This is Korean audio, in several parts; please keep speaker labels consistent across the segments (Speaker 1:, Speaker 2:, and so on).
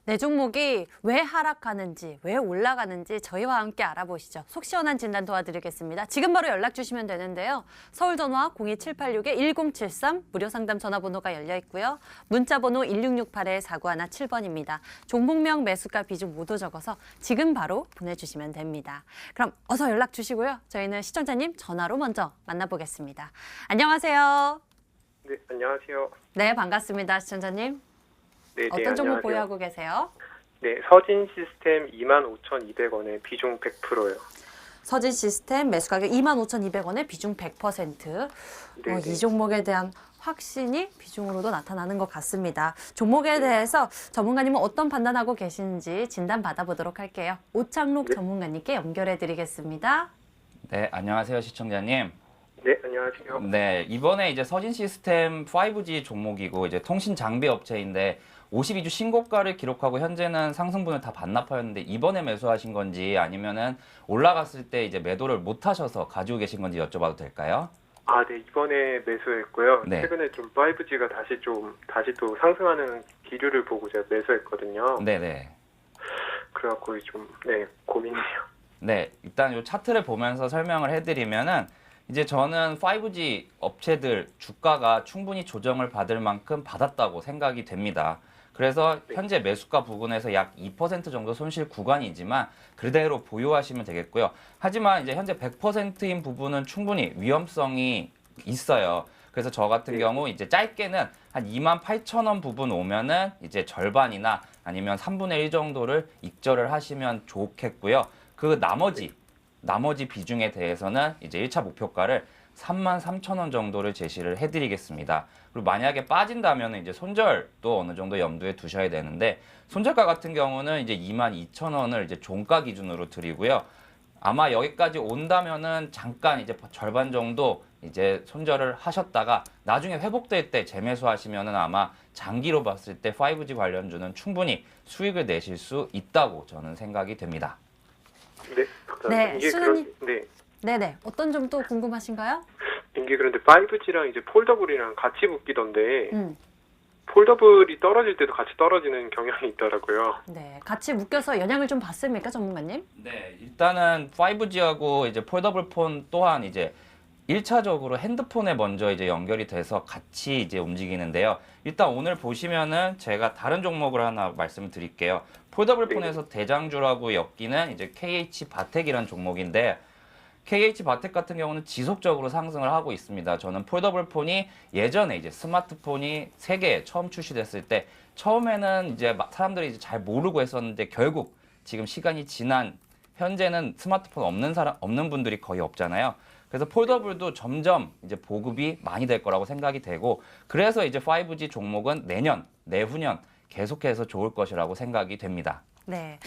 Speaker 1: 내 종목이 왜 하락하는지, 왜 올라가는지 저희와 함께 알아보시죠. 속 시원한 진단 도와드리겠습니다. 지금 바로 연락 주시면 되는데요. 서울 전화 02786-1073 무료 상담 전화번호가 열려 있고요. 문자 번호 1668-4917번입니다. 종목명, 매수가, 비중 모두 적어서 지금 바로 보내주시면 됩니다. 그럼 어서 연락 주시고요. 저희는 시청자님 전화로 먼저 만나보겠습니다. 안녕하세요.
Speaker 2: 네, 안녕하세요.
Speaker 1: 네, 반갑습니다. 시청자님.
Speaker 2: 네,
Speaker 1: 어떤 종목
Speaker 2: 안녕하세요.
Speaker 1: 보유하고 계세요?
Speaker 2: 네, 서진 시스템 25,200원에 비중 100%요.
Speaker 1: 서진 시스템 매수 가격 25,200원에 비중 100%.
Speaker 2: 네,
Speaker 1: 이 종목에 대한 확신이 비중으로도 나타나는 것 같습니다. 종목에 대해서 전문가님은 어떤 판단하고 계신지 진단 받아보도록 할게요. 오창록
Speaker 2: 네.
Speaker 1: 전문가님께 연결해 드리겠습니다.
Speaker 3: 네, 안녕하세요, 시청자님.
Speaker 2: 네, 안녕하세요.
Speaker 3: 네, 이번에 이제 서진 시스템 5G 종목이고 이제 통신 장비 업체인데 52주 신고가를 기록하고 현재는 상승분을 다 반납하였는데 이번에 매수하신 건지 아니면은 올라갔을 때 이제 매도를 못 하셔서 가지고 계신 건지 여쭤봐도 될까요?
Speaker 2: 아, 네, 이번에 매수했고요.
Speaker 3: 네.
Speaker 2: 최근에 좀 5G가 다시 또 상승하는 기류를 보고 제가 매수했거든요.
Speaker 3: 네네.
Speaker 2: 그래갖고 좀, 네, 고민이에요.
Speaker 3: 네, 일단 이 차트를 보면서 설명을 해드리면은 이제 저는 5G 업체들 주가가 충분히 조정을 받을 만큼 받았다고 생각이 됩니다. 그래서 현재 매수가 부근에서 약 2% 정도 손실 구간이지만 그대로 보유하시면 되겠고요. 하지만 이제 현재 100%인 부분은 충분히 위험성이 있어요. 그래서 저 같은 경우 이제 짧게는 한 28,000원 부분 오면은 이제 절반이나 아니면 3분의 1 정도를 익절을 하시면 좋겠고요. 그 나머지 비중에 대해서는 이제 1차 목표가를 33,000원 정도를 제시를 해드리겠습니다. 그리고 만약에 빠진다면 이제 손절도 어느 정도 염두에 두셔야 되는데 손절가 같은 경우는 이제 22,000원을 이제 종가 기준으로 드리고요. 아마 여기까지 온다면은 잠깐 이제 절반 정도 이제 손절을 하셨다가 나중에 회복될 때 재매수하시면은 아마 장기로 봤을 때 5G 관련주는 충분히 수익을 내실 수 있다고 저는 생각이 됩니다.
Speaker 2: 네, 감사합니다.
Speaker 1: 네,
Speaker 2: 이게
Speaker 1: 수현님.
Speaker 2: 네.
Speaker 1: 네네. 어떤 점 또 궁금하신가요?
Speaker 2: 이게 그런데 5G랑 이제 폴더블이랑 같이 붙기던데,
Speaker 1: 음.
Speaker 2: 폴더블이 떨어질 때도 같이 떨어지는 경향이 있더라고요.
Speaker 1: 네. 같이 묶여서 영향을 좀 받습니까, 전문가님?
Speaker 3: 네, 일단은 5G하고 이제 폴더블 폰 또한 이제 1차적으로 핸드폰에 먼저 이제 연결이 돼서 같이 이제 움직이는데요. 일단 오늘 보시면은 제가 다른 종목을 하나 말씀을 드릴게요. 폴더블 폰에서 대장주라고 엮이는 이제 KH 바텍이라는 종목인데 KH 바텍 같은 경우는 지속적으로 상승을 하고 있습니다. 저는 폴더블 폰이 예전에 이제 스마트폰이 세계에 처음 출시됐을 때 처음에는 이제 사람들이 이제 잘 모르고 했었는데 결국 지금 시간이 지난 현재는 스마트폰 없는 분들이 거의 없잖아요. 그래서 폴더블도 점점 이제 보급이 많이 될 거라고 생각이 되고 그래서 이제 5G 종목은 내년, 내후년 계속해서 좋을 것이라고 생각이 됩니다.
Speaker 1: 네,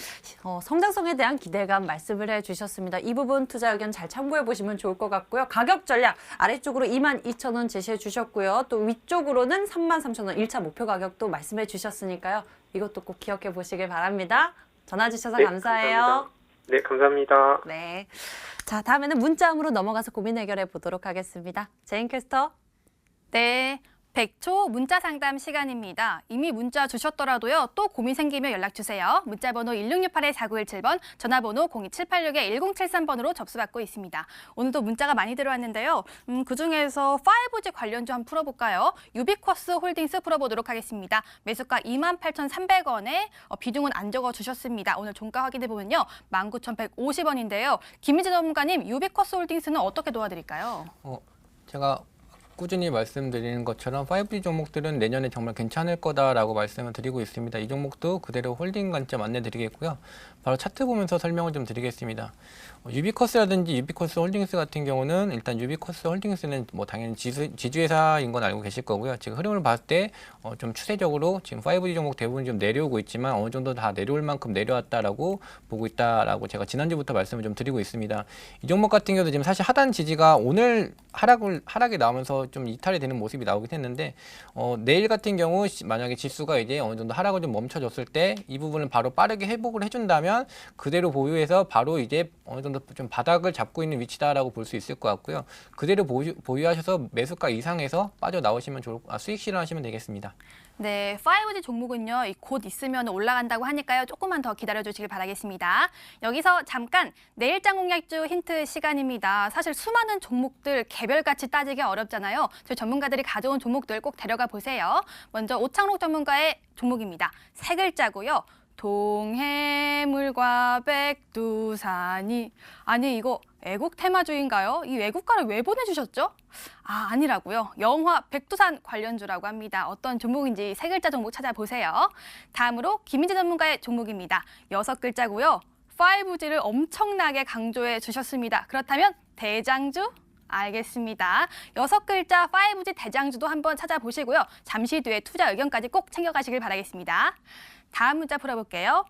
Speaker 1: 성장성에 대한 기대감 말씀을 해주셨습니다. 이 부분 투자 의견 잘 참고해 보시면 좋을 것 같고요. 가격 전략 아래쪽으로 22,000원 제시해 주셨고요. 또 위쪽으로는 33,000원 1차 목표 가격도 말씀해 주셨으니까요. 이것도 꼭 기억해 보시길 바랍니다. 전화 주셔서
Speaker 2: 네,
Speaker 1: 감사해요.
Speaker 2: 감사합니다. 네, 감사합니다.
Speaker 1: 네, 자 다음에는 문자음으로 넘어가서 고민 해결해 보도록 하겠습니다. 제인 캐스터.
Speaker 4: 네, 100초 문자 상담 시간입니다. 이미 문자 주셨더라도요. 또 고민 생기면 연락 주세요. 문자 번호 1668-4917번, 전화번호 02786-1073번으로 접수받고 있습니다. 오늘도 문자가 많이 들어왔는데요. 그중에서 5G 관련주 한번 풀어볼까요? 유비쿼스 홀딩스 풀어보도록 하겠습니다. 매수가 28,300원에 비중은 안 적어주셨습니다. 오늘 종가 확인해보면요. 19,150원인데요. 김희재 전문가님, 유비쿼스 홀딩스는 어떻게 도와드릴까요?
Speaker 5: 제가 꾸준히 말씀드리는 것처럼 5G 종목들은 내년에 정말 괜찮을 거다라고 말씀을 드리고 있습니다. 이 종목도 그대로 홀딩 관점 안내드리겠고요. 바로 차트 보면서 설명을 좀 드리겠습니다. 유비쿼스라든지 유비쿼스 홀딩스 같은 경우는 일단 유비쿼스 홀딩스는 뭐 당연히 지주회사인 건 알고 계실 거고요. 지금 흐름을 봤을 때 좀 추세적으로 지금 5G 종목 대부분 좀 내려오고 있지만 어느 정도 다 내려올 만큼 내려왔다라고 보고 있다라고 제가 지난주부터 말씀을 좀 드리고 있습니다. 이 종목 같은 경우도 지금 사실 하단 지지가 오늘 하락이 나오면서 하락에서 좀 이탈이 되는 모습이 나오긴 했는데 내일 같은 경우 만약에 지수가 이제 어느 정도 하락을 좀 멈춰줬을 때 이 부분을 바로 빠르게 회복을 해준다면 그대로 보유해서 바로 이제 어느 정도 좀 바닥을 잡고 있는 위치다라고 볼 수 있을 것 같고요. 그대로 보유하셔서 매수가 이상에서 빠져 나오시면 수익 실현하시면 되겠습니다.
Speaker 4: 네, 5G 종목은요, 곧 있으면 올라간다고 하니까요, 조금만 더 기다려주시길 바라겠습니다. 여기서 잠깐 내일장 공략주 힌트 시간입니다. 사실 수많은 종목들 개별같이 따지기 어렵잖아요. 저희 전문가들이 가져온 종목들 꼭 데려가 보세요. 먼저 오창록 전문가의 종목입니다. 세 글자고요. 동해물과 백두산이. 아니, 이거 애국 테마주인가요? 이 애국가를 왜 보내주셨죠? 아니라고요. 영화 백두산 관련주라고 합니다. 어떤 종목인지 세 글자 종목 찾아보세요. 다음으로 김인재 전문가의 종목입니다. 6글자고요. 5G를 엄청나게 강조해 주셨습니다. 그렇다면 대장주? 알겠습니다. 6글자 5G 대장주도 한번 찾아보시고요. 잠시 뒤에 투자 의견까지 꼭 챙겨가시길 바라겠습니다. 다음 문자 풀어볼게요.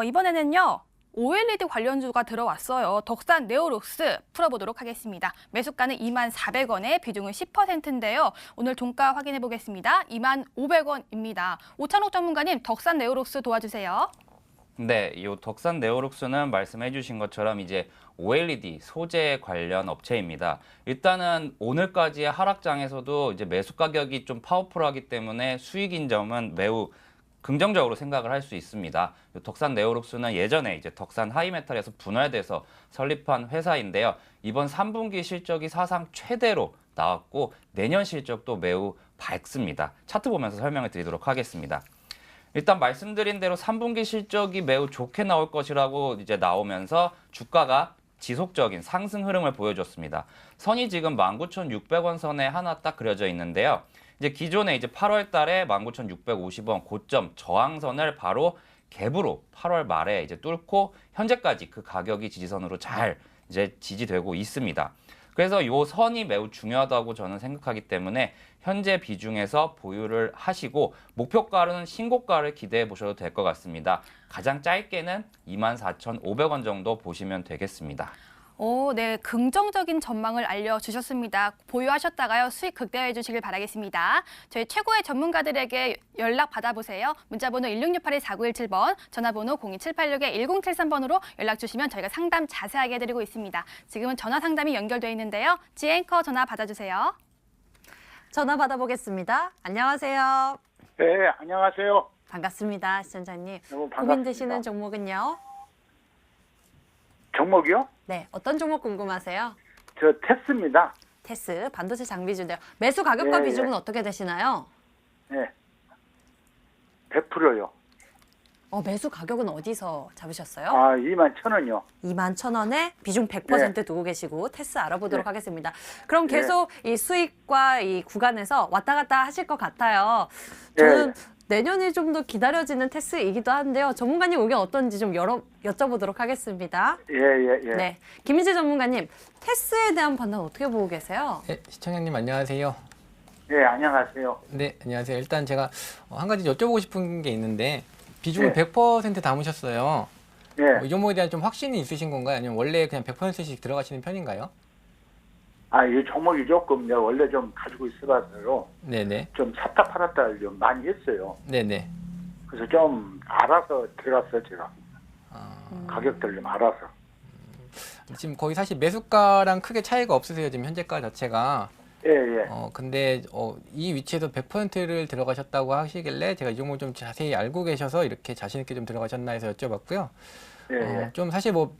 Speaker 4: 이번에는요. OLED 관련주가 들어왔어요. 덕산 네오룩스 풀어보도록 하겠습니다. 매수가는 24,000원에 비중은 10%인데요. 오늘 종가 확인해 보겠습니다. 25,000원입니다. 오찬옥 전문가님, 덕산 네오룩스 도와주세요.
Speaker 3: 네, 이 덕산 네오룩스는 말씀해 주신 것처럼 이제 OLED 소재 관련 업체입니다. 일단은 오늘까지의 하락장에서도 이제 매수 가격이 좀 파워풀하기 때문에 수익인 점은 매우 긍정적으로 생각을 할 수 있습니다. 덕산 네오룩스는 예전에 이제 덕산 하이메탈에서 분할돼서 설립한 회사인데요. 이번 3분기 실적이 사상 최대로 나왔고 내년 실적도 매우 밝습니다. 차트 보면서 설명을 드리도록 하겠습니다. 일단 말씀드린 대로 3분기 실적이 매우 좋게 나올 것이라고 이제 나오면서 주가가 지속적인 상승 흐름을 보여줬습니다. 선이 지금 19,600원 선에 하나 딱 그려져 있는데요. 이제 기존에 이제 8월 달에 19,650원 고점 저항선을 바로 갭으로 8월 말에 이제 뚫고 현재까지 그 가격이 지지선으로 잘 이제 지지되고 있습니다. 그래서 이 선이 매우 중요하다고 저는 생각하기 때문에 현재 비중에서 보유를 하시고 목표가는 신고가를 기대해 보셔도 될 것 같습니다. 가장 짧게는 24,500원 정도 보시면 되겠습니다.
Speaker 4: 네, 긍정적인 전망을 알려주셨습니다. 보유하셨다가요, 수익 극대화해 주시길 바라겠습니다. 저희 최고의 전문가들에게 연락 받아보세요. 문자번호 1668-4917번, 전화번호 02786-1073번으로 연락 주시면 저희가 상담 자세하게 해드리고 있습니다. 지금은 전화 상담이 연결돼 있는데요. 지앵커 전화 받아주세요.
Speaker 1: 전화 받아보겠습니다. 안녕하세요.
Speaker 6: 네, 안녕하세요.
Speaker 1: 반갑습니다, 시청자님.
Speaker 6: 너무 반갑습니다.
Speaker 1: 고민되시는 종목은요?
Speaker 6: 종목이요?
Speaker 1: 네, 어떤 종목 궁금하세요?
Speaker 6: 저 테스입니다.
Speaker 1: 테스, 반도체 장비주인데요. 매수 가격과
Speaker 6: 예,
Speaker 1: 비중은
Speaker 6: 예.
Speaker 1: 어떻게 되시나요?
Speaker 6: 네. 100%요.
Speaker 1: 매수 가격은 어디서 잡으셨어요?
Speaker 6: 21,000원이요.
Speaker 1: 21,000원에 비중 100% 두고 계시고 테스 알아보도록
Speaker 6: 네.
Speaker 1: 하겠습니다. 그럼 계속 이 수익과 이 구간에서 왔다 갔다 하실 것 같아요. 저는 내년이 좀 더 기다려지는 테스이기도 한데요. 전문가님 의견 어떤지 좀 여쭤보도록 하겠습니다.
Speaker 6: 예.
Speaker 1: 네, 김희재 전문가님, 테스에 대한 판단 어떻게 보고 계세요?
Speaker 5: 네, 시청자님 안녕하세요.
Speaker 6: 예, 안녕하세요.
Speaker 5: 네, 안녕하세요. 일단 제가 한 가지 여쭤보고 싶은 게 있는데 비중을
Speaker 6: 네.
Speaker 5: 100% 담으셨어요.
Speaker 6: 예.
Speaker 5: 이 종목에 대한 좀 확신이 있으신 건가요? 아니면 원래 그냥 100%씩 들어가시는 편인가요?
Speaker 6: 이 종목이 조금 내가 원래 좀 가지고 있어봐서요.
Speaker 5: 네네.
Speaker 6: 좀 샀다 팔았다 좀 많이 했어요.
Speaker 5: 네네.
Speaker 6: 그래서 좀 알아서 들어갔어요, 제가.
Speaker 5: 아,
Speaker 6: 가격들 좀 알아서.
Speaker 5: 지금 거의 사실 매수가랑 크게 차이가 없으세요. 지금 현재가 자체가.
Speaker 6: 예.
Speaker 5: 근데 이 위치에서 100%를 들어가셨다고 하시길래 제가 이 종목을 좀 자세히 알고 계셔서 이렇게 자신 있게 좀 들어가셨나 해서 여쭤봤고요.
Speaker 6: 예.
Speaker 5: 좀 사실 뭐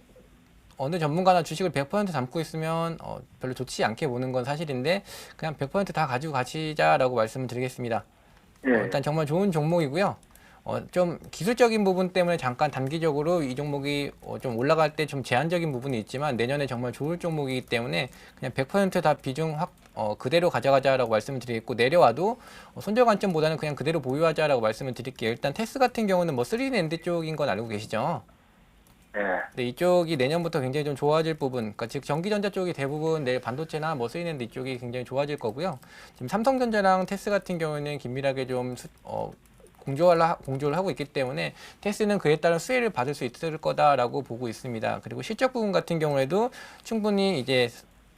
Speaker 5: 어느 전문가나 주식을 100% 담고 있으면 별로 좋지 않게 보는 건 사실인데 그냥 100% 다 가지고 가시자라고 말씀을 드리겠습니다.
Speaker 6: 예.
Speaker 5: 일단 정말 좋은 종목이고요. 좀 기술적인 부분 때문에 잠깐 단기적으로 이 종목이 좀 올라갈 때 좀 제한적인 부분이 있지만 내년에 정말 좋을 종목이기 때문에 그냥 100% 다 비중 그대로 가져가자라고 말씀을 드리겠고 내려와도 손절 관점보다는 그냥 그대로 보유하자라고 말씀을 드릴게요. 일단 테스 같은 경우는 뭐 3D 낸드 쪽인 건 알고 계시죠?
Speaker 6: 예.
Speaker 5: 네, 이쪽이 내년부터 굉장히 좀 좋아질 부분, 그러니까 즉 전기전자 쪽이 대부분 내일 반도체나 뭐 3D 낸드 이쪽이 굉장히 좋아질 거고요. 지금 삼성전자랑 테스 같은 경우는 긴밀하게 좀 공조를 하고 있기 때문에 테스는 그에 따른 수혜를 받을 수 있을 거다라고 보고 있습니다. 그리고 실적 부분 같은 경우에도 충분히 이제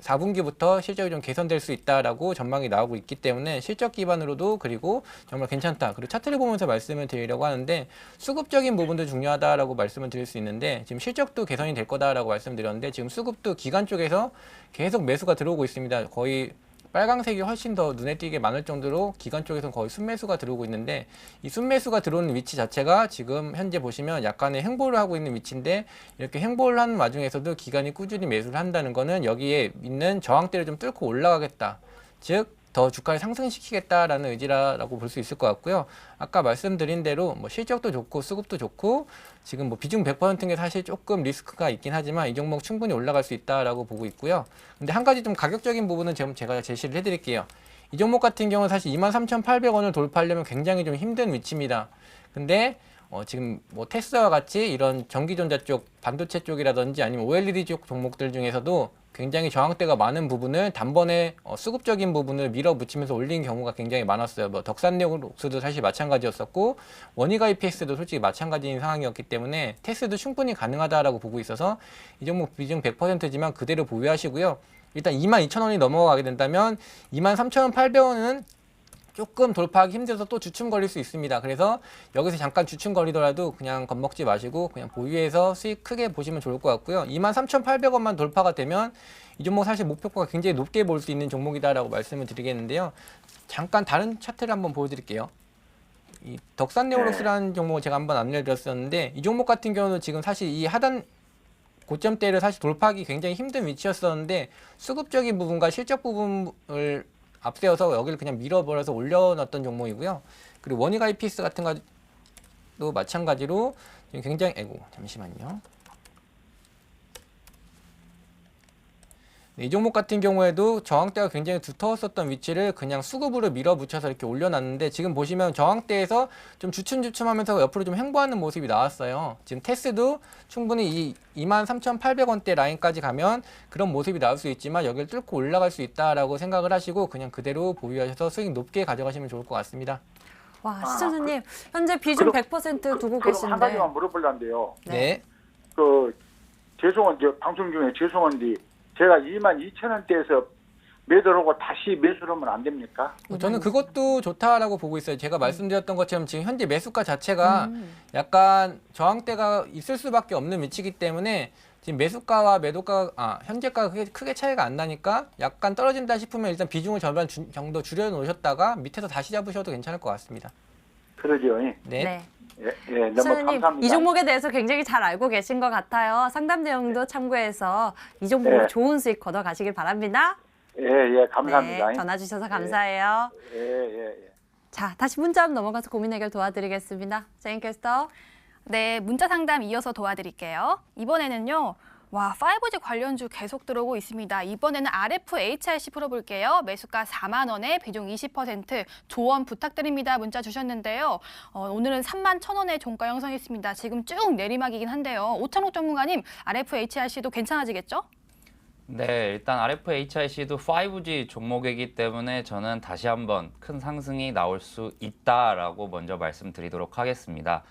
Speaker 5: 4분기부터 실적이 좀 개선될 수 있다라고 전망이 나오고 있기 때문에 실적 기반으로도 그리고 정말 괜찮다. 그리고 차트를 보면서 말씀을 드리려고 하는데 수급적인 부분도 중요하다라고 말씀을 드릴 수 있는데 지금 실적도 개선이 될 거다라고 말씀드렸는데 지금 수급도 기관 쪽에서 계속 매수가 들어오고 있습니다. 거의 빨강색이 훨씬 더 눈에 띄게 많을 정도로 기관 쪽에서는 거의 순매수가 들어오고 있는데 이 순매수가 들어오는 위치 자체가 지금 현재 보시면 약간의 횡보를 하고 있는 위치인데 이렇게 횡보를 하는 와중에서도 기관이 꾸준히 매수를 한다는 거는 여기에 있는 저항대를 좀 뚫고 올라가겠다. 즉 더 주가를 상승시키겠다라는 의지라고 볼 수 있을 것 같고요. 아까 말씀드린 대로 뭐 실적도 좋고 수급도 좋고 지금 뭐 비중 100%인 게 사실 조금 리스크가 있긴 하지만 이 종목 충분히 올라갈 수 있다라고 보고 있고요. 근데 한 가지 좀 가격적인 부분은 제가 제시를 해드릴게요. 이 종목 같은 경우는 사실 23,800원을 돌파하려면 굉장히 좀 힘든 위치입니다. 근데 지금 뭐 테스와 같이 이런 전기전자 쪽, 반도체 쪽이라든지 아니면 OLED 쪽 종목들 중에서도 굉장히 저항대가 많은 부분을 단번에 수급적인 부분을 밀어붙이면서 올린 경우가 굉장히 많았어요. 뭐 덕산력옥수도 사실 마찬가지였었고 원희가 EPS도 솔직히 마찬가지인 상황이었기 때문에 테스도 충분히 가능하다라고 보고 있어서 이 종목 비중 100%지만 그대로 보유하시고요. 일단 22,000원이 넘어가게 된다면 23,800원은 조금 돌파하기 힘들어서 또 주춤거릴 수 있습니다. 그래서 여기서 잠깐 주춤거리더라도 그냥 겁먹지 마시고 그냥 보유해서 수익 크게 보시면 좋을 것 같고요. 23,800원만 돌파가 되면 이 종목 사실 목표가 굉장히 높게 볼 수 있는 종목이다라고 말씀을 드리겠는데요. 잠깐 다른 차트를 한번 보여드릴게요. 이 덕산네오록스라는 종목을 제가 한번 안내를 드렸었는데 이 종목 같은 경우는 지금 사실 이 하단 고점대를 사실 돌파하기 굉장히 힘든 위치였었는데 수급적인 부분과 실적 부분을 앞세워서 여기를 그냥 밀어버려서 올려놨던 종목이고요. 그리고 원희가 EPS 같은 것도 마찬가지로 굉장히 잠시만요. 이 종목 같은 경우에도 저항대가 굉장히 두터웠었던 위치를 그냥 수급으로 밀어붙여서 이렇게 올려놨는데 지금 보시면 저항대에서 좀 주춤주춤하면서 옆으로 좀 횡보하는 모습이 나왔어요. 지금 테스도 충분히 이 23,800원대 라인까지 가면 그런 모습이 나올 수 있지만 여기를 뚫고 올라갈 수 있다라고 생각을 하시고 그냥 그대로 보유하셔서 수익 높게 가져가시면 좋을 것 같습니다.
Speaker 1: 와, 시청자님 현재 비중 100% 두고
Speaker 6: 그럼
Speaker 1: 계신데.
Speaker 6: 한 가지만 물어보려는데요.
Speaker 5: 네.
Speaker 6: 죄송한데 방송 중에 죄송한데 제가 22,000원대에서 매도를 하고 다시 매수를 하면 안 됩니까?
Speaker 5: 저는 그것도 좋다라고 보고 있어요. 제가 말씀드렸던 것처럼 지금 현재 매수가 자체가 약간 저항대가 있을 수밖에 없는 위치이기 때문에 지금 매수가와 매도가 현재가가 크게 차이가 안 나니까 약간 떨어진다 싶으면 일단 비중을 절반 정도 줄여 놓으셨다가 밑에서 다시 잡으셔도 괜찮을 것 같습니다.
Speaker 6: 그러죠. 예.
Speaker 5: 네.
Speaker 6: 너무
Speaker 1: 시청자님
Speaker 6: 감사합니다.
Speaker 1: 이 종목에 대해서 굉장히 잘 알고 계신 것 같아요. 상담 내용도 참고해서 이 종목으로
Speaker 6: 네.
Speaker 1: 좋은 수익 거둬 가시길 바랍니다.
Speaker 6: 예, 감사합니다.
Speaker 1: 네, 전화 주셔서 감사해요.
Speaker 6: 예.
Speaker 1: 자, 다시 문자 넘어가서 고민 해결 도와드리겠습니다. 제인캐스터.
Speaker 4: 네, 문자 상담 이어서 도와드릴게요. 이번에는요. 와, 5G 관련주 계속 들어오고 있습니다. 이번에는 RFHIC 풀어볼게요. 매수가 4만 원에 비중 20%, 조언 부탁드립니다. 문자 주셨는데요. 오늘은 3만 1,000원의 종가 형성했습니다. 지금 쭉 내리막이긴 한데요. 오찬옥 전문가님, RFHIC도 괜찮아지겠죠?
Speaker 3: 네, 일단 RFHIC도 5G 종목이기 때문에 저는 다시 한번 큰 상승이 나올 수 있다라고 먼저 말씀드리도록 하겠습니다.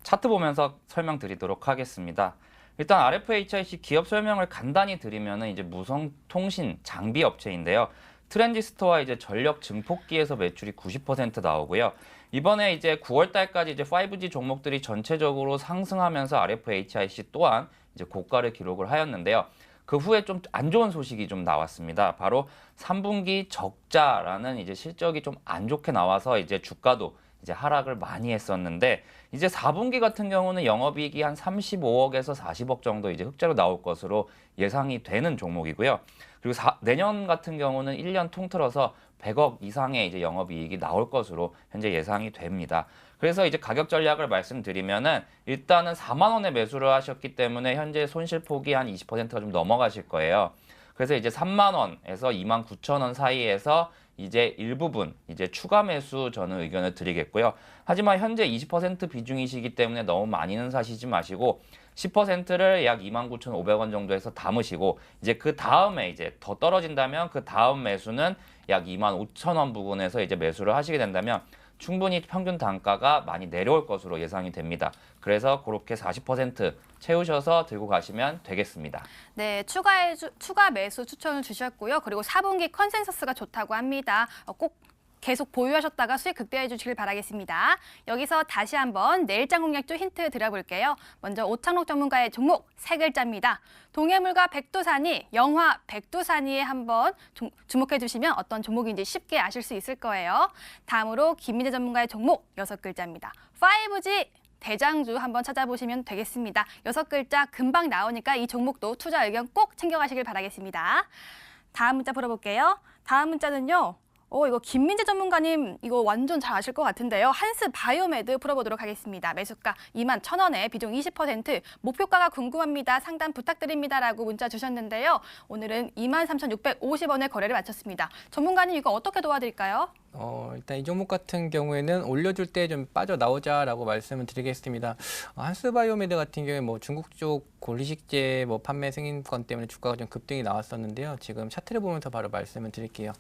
Speaker 3: 차트 보면서 설명드리도록 하겠습니다. 일단 RFHIC 기업 설명을 간단히 드리면은 이제 무선 통신 장비 업체인데요. 트랜지스터와 이제 전력 증폭기에서 매출이 90% 나오고요. 이번에 이제 9월 달까지 이제 5G 종목들이 전체적으로 상승하면서 RFHIC 또한 이제 고가를 기록을 하였는데요. 그 후에 좀 안 좋은 소식이 좀 나왔습니다. 바로 3분기 적자라는 이제 실적이 좀 안 좋게 나와서 이제 주가도 이제 하락을 많이 했었는데 이제 4분기 같은 경우는 영업이익이 한 35억에서 40억 정도 이제 흑자로 나올 것으로 예상이 되는 종목이고요. 그리고 내년 같은 경우는 1년 통틀어서 100억 이상의 이제 영업이익이 나올 것으로 현재 예상이 됩니다. 그래서 이제 가격 전략을 말씀드리면은 일단은 4만 원에 매수를 하셨기 때문에 현재 손실폭이 한 20%가 좀 넘어가실 거예요. 그래서 이제 3만 원에서 29,000원 사이에서 이제 일부분 이제 추가 매수 저는 의견을 드리겠고요. 하지만 현재 20% 비중이시기 때문에 너무 많이는 사시지 마시고 10%를 약 29,500원 정도에서 담으시고 이제 그 다음에 이제 더 떨어진다면 그 다음 매수는 약 25,000원 부근에서 이제 매수를 하시게 된다면 충분히 평균 단가가 많이 내려올 것으로 예상이 됩니다. 그래서 그렇게 40% 채우셔서 들고 가시면 되겠습니다.
Speaker 4: 네, 추가 매수 추천을 주셨고요. 그리고 4분기 컨센서스가 좋다고 합니다. 꼭 계속 보유하셨다가 수익 극대화해 주시길 바라겠습니다. 여기서 다시 한번 내일장 공략주 힌트 드려볼게요. 먼저 오창록 전문가의 종목 세 글자입니다. 동해물과 백두산이, 영화 백두산이에 한번 주목해 주시면 어떤 종목인지 쉽게 아실 수 있을 거예요. 다음으로 김민재 전문가의 종목 6글자입니다. 5G 대장주 한번 찾아보시면 되겠습니다. 6글자 금방 나오니까 이 종목도 투자 의견 꼭 챙겨가시길 바라겠습니다. 다음 문자 풀어볼게요. 다음 문자는요. 이거 김민재 전문가님 이거 완전 잘 아실 것 같은데요. 한스 바이오메드 풀어보도록 하겠습니다. 매수가 21,000원에 비중 20%, 목표가가 궁금합니다. 상담 부탁드립니다라고 문자 주셨는데요. 오늘은 23,650원에 거래를 마쳤습니다. 전문가님 이거 어떻게 도와드릴까요?
Speaker 5: 일단 이 종목 같은 경우에는 올려줄 때 좀 빠져나오자라고 말씀을 드리겠습니다. 한스바이오메드 같은 경우에 뭐 중국 쪽 고리식제 뭐 판매 승인권 때문에 주가가 좀 급등이 나왔었는데요. 지금 차트를 보면서 바로 말씀을 드릴게요.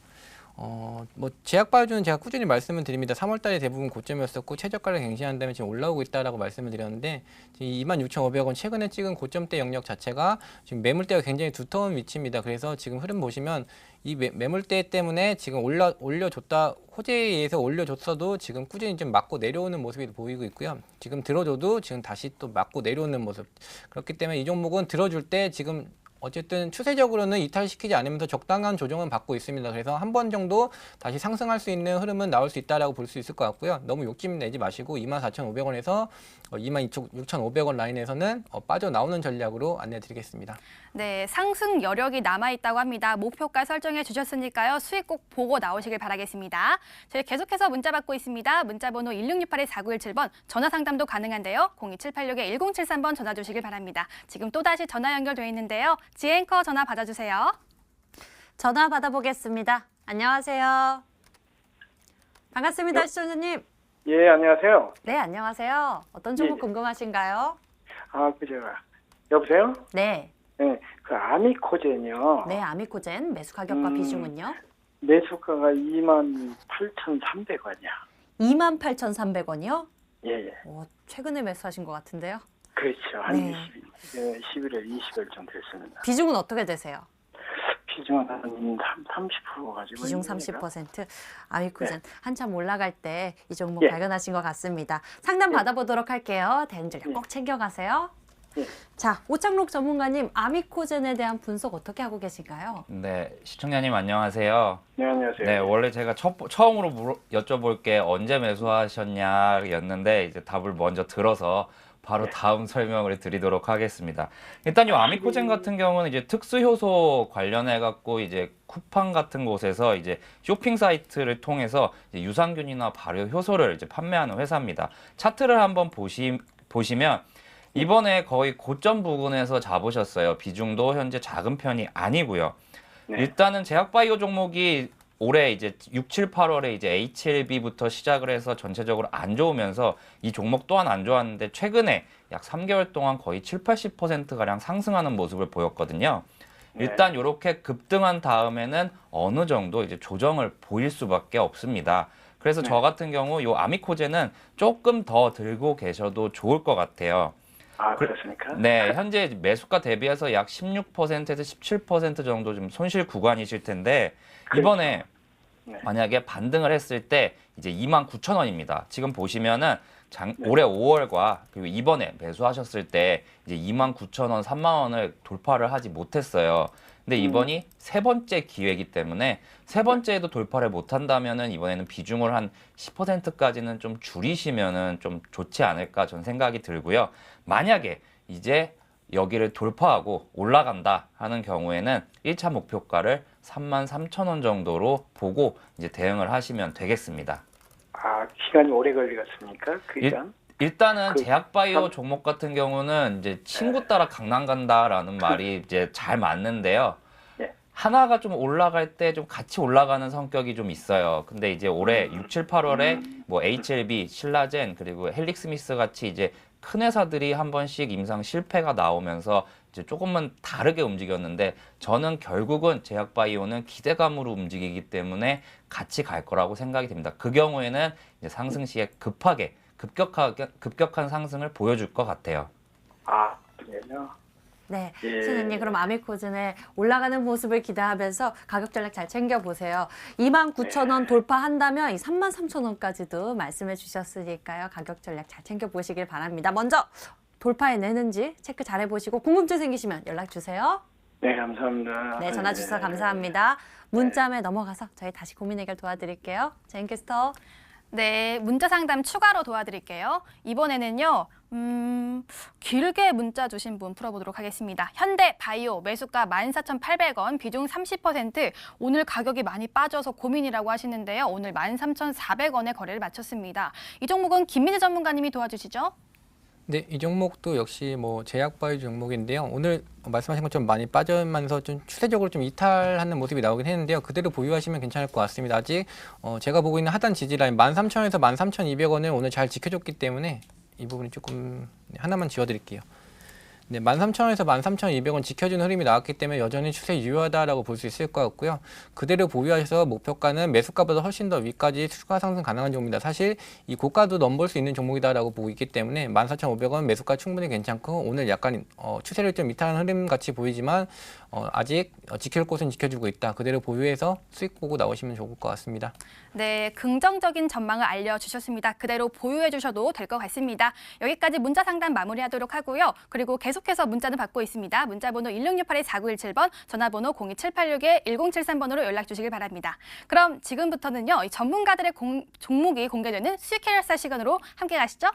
Speaker 5: 뭐 제약바이오주는 제가 꾸준히 말씀을 드립니다. 3월달에 대부분 고점이었었고 최저가를 갱신한다면 지금 올라오고 있다라고 말씀을 드렸는데 26,500원 최근에 찍은 고점대 영역 자체가 지금 매물대가 굉장히 두터운 위치입니다. 그래서 지금 흐름 보시면 이 매물대 때문에 지금 올려줬다 호재에 의해서 올려줬어도 지금 꾸준히 좀 맞고 내려오는 모습이 보이고 있고요. 지금 들어줘도 지금 다시 또 맞고 내려오는 모습. 그렇기 때문에 이 종목은 들어줄 때 지금 어쨌든 추세적으로는 이탈시키지 않으면서 적당한 조정은 받고 있습니다. 그래서 한 번 정도 다시 상승할 수 있는 흐름은 나올 수 있다라고 볼 수 있을 것 같고요. 너무 욕심 내지 마시고 24,500원에서 26,500원 라인에서는 빠져나오는 전략으로 안내드리겠습니다.
Speaker 4: 네, 상승 여력이 남아있다고 합니다. 목표가 설정해 주셨으니까요. 수익 꼭 보고 나오시길 바라겠습니다. 저희 계속해서 문자 받고 있습니다. 문자번호 1668-4917번 전화 상담도 가능한데요. 02786-1073번 전화 주시길 바랍니다. 지금 또다시 전화 연결돼 있는데요. 지앵커 전화 받아주세요.
Speaker 1: 전화 받아보겠습니다. 안녕하세요. 반갑습니다, 시청자님.
Speaker 7: 예, 안녕하세요.
Speaker 1: 네, 안녕하세요. 어떤 종목
Speaker 7: 예.
Speaker 1: 궁금하신가요?
Speaker 7: 여보세요?
Speaker 1: 네.
Speaker 7: 네, 그 아미코젠이요.
Speaker 1: 네, 아미코젠 매수 가격과 비중은요?
Speaker 7: 매수가가 28,300원이야.
Speaker 1: 28,300원이요?
Speaker 7: 예, 예.
Speaker 1: 최근에 매수하신 것 같은데요.
Speaker 7: 그렇죠. 한
Speaker 1: 네.
Speaker 7: 11월, 20일 정도 됐습니다.
Speaker 1: 비중은 어떻게 되세요?
Speaker 7: 비중은 한 30% 가지고.
Speaker 1: 비중
Speaker 7: 있는데요.
Speaker 1: 30%. 아미코젠 한참 올라갈 때 이 종목
Speaker 7: 예.
Speaker 1: 발견하신 것 같습니다. 상담
Speaker 7: 예.
Speaker 1: 받아보도록 할게요. 대응 전략
Speaker 7: 예.
Speaker 1: 꼭 챙겨가세요.
Speaker 7: 예.
Speaker 1: 자, 오창록 전문가님, 아미코젠에 대한 분석 어떻게 하고 계신가요?
Speaker 3: 네, 시청자님 안녕하세요.
Speaker 7: 네, 안녕하세요.
Speaker 3: 네, 원래 제가 처음으로 여쭤볼 게 언제 매수하셨냐였는데 이제 답을 먼저 들어서 바로 다음 설명을 드리도록 하겠습니다. 일단 이 아미코젠 같은 경우는 이제 특수 효소 관련해 갖고 이제 쿠팡 같은 곳에서 이제 쇼핑 사이트를 통해서 이제 유산균이나 발효 효소를 이제 판매하는 회사입니다. 차트를 한번 보시면 이번에 거의 고점 부근에서 잡으셨어요. 비중도 현재 작은 편이 아니고요.
Speaker 7: 네.
Speaker 3: 일단은 제약바이오 종목이 올해 이제 6, 7, 8월에 이제 HLB부터 시작을 해서 전체적으로 안 좋으면서 이 종목 또한 안 좋았는데 최근에 약 3개월 동안 거의 7, 80%가량 상승하는 모습을 보였거든요. 일단 이렇게 급등한 다음에는 어느 정도 이제 조정을 보일 수밖에 없습니다. 그래서 저 같은 경우 이 아미코젠은 조금 더 들고 계셔도 좋을 것 같아요.
Speaker 7: 아, 그렇습니까?
Speaker 3: 네, 현재 매수가 대비해서 약 16%에서 17% 정도 좀 손실 구간이실 텐데 이번에
Speaker 7: 네.
Speaker 3: 만약에 반등을 했을 때 이제 29,000원입니다. 지금 보시면은 올해 5월과 그리고 이번에 매수하셨을 때 이제 29,000원, 3만원을 돌파를 하지 못했어요. 근데 이번이 세 번째 기회이기 때문에 세 번째에도 돌파를 못한다면은 이번에는 비중을 한 10%까지는 좀 줄이시면은 좀 좋지 않을까 전 생각이 들고요. 만약에 이제 여기를 돌파하고 올라간다 하는 경우에는 1차 목표가를 33,000원 정도로 보고 이제 대응을 하시면 되겠습니다.
Speaker 7: 아, 시간이 오래 걸리겠습니까?
Speaker 3: 일단은 제약바이오 종목 같은 경우는 이제 친구 따라 강남 간다라는 말이 이제 잘 맞는데요.
Speaker 7: 네.
Speaker 3: 하나가 좀 올라갈 때 좀 같이 올라가는 성격이 좀 있어요. 근데 이제 올해 6, 7, 8월에 뭐 HLB, 신라젠 그리고 헬릭스미스 같이 이제 큰 회사들이 한 번씩 임상 실패가 나오면서 이제 조금은 다르게 움직였는데 저는 결국은 제약바이오는 기대감으로 움직이기 때문에 같이 갈 거라고 생각이 됩니다. 그 경우에는 이제 상승 시에 급격한 상승을 보여줄 것 같아요.
Speaker 7: 아, 그래요?
Speaker 1: 네,
Speaker 7: 예.
Speaker 1: 신우님 그럼 아미코진의 올라가는 모습을 기대하면서 가격 전략 잘 챙겨보세요. 29,000원 돌파한다면 이 33,000원까지도 말씀해 주셨으니까요. 가격 전략 잘 챙겨보시길 바랍니다. 먼저 돌파해내는지 체크 잘 해보시고 궁금증 생기시면 연락 주세요.
Speaker 7: 네, 감사합니다.
Speaker 1: 네, 전화 주셔서 감사합니다. 문자매 넘어가서 저희 다시 고민 해결 도와드릴게요. 제인캐스터.
Speaker 4: 네, 문자 상담 추가로 도와드릴게요. 이번에는요, 길게 문자 주신 분 풀어보도록 하겠습니다. 현대 바이오 매수가 14,800원, 비중 30%, 오늘 가격이 많이 빠져서 고민이라고 하시는데요. 오늘 13,400원에 거래를 마쳤습니다. 이 종목은 김민희 전문가님이 도와주시죠.
Speaker 5: 네, 이 종목도 역시 뭐 제약바이오 종목인데요. 오늘 말씀하신 것처럼 많이 빠지면서 좀 추세적으로 좀 이탈하는 모습이 나오긴 했는데요. 그대로 보유하시면 괜찮을 것 같습니다. 아직 제가 보고 있는 하단 지지라인 13,000원에서 13,200원을 오늘 잘 지켜줬기 때문에 이 부분이 조금 하나만 지워드릴게요. 네, 13,000원에서 13,200원 지켜준 흐름이 나왔기 때문에 여전히 추세 유효하다라고 볼 수 있을 것 같고요. 그대로 보유하셔서 목표가는 매수가보다 훨씬 더 위까지 추가 상승 가능한 종목입니다. 사실 이 고가도 넘볼 수 있는 종목이다라고 보고 있기 때문에 14,500원 매수가 충분히 괜찮고 오늘 약간 추세를 좀 이탈하는 흐름 같이 보이지만 아직 지킬 곳은 지켜주고 있다. 그대로 보유해서 수익 보고 나오시면 좋을 것 같습니다.
Speaker 4: 네, 긍정적인 전망을 알려주셨습니다. 그대로 보유해 주셔도 될 것 같습니다. 여기까지 문자 상담 마무리하도록 하고요. 그리고 계속해서 문자는 받고 있습니다. 문자번호 1668-4917번, 전화번호 02786-1073번으로 연락 주시길 바랍니다. 그럼 지금부터는요, 이 전문가들의 종목이 공개되는 수익 해결사 시간으로 함께 가시죠.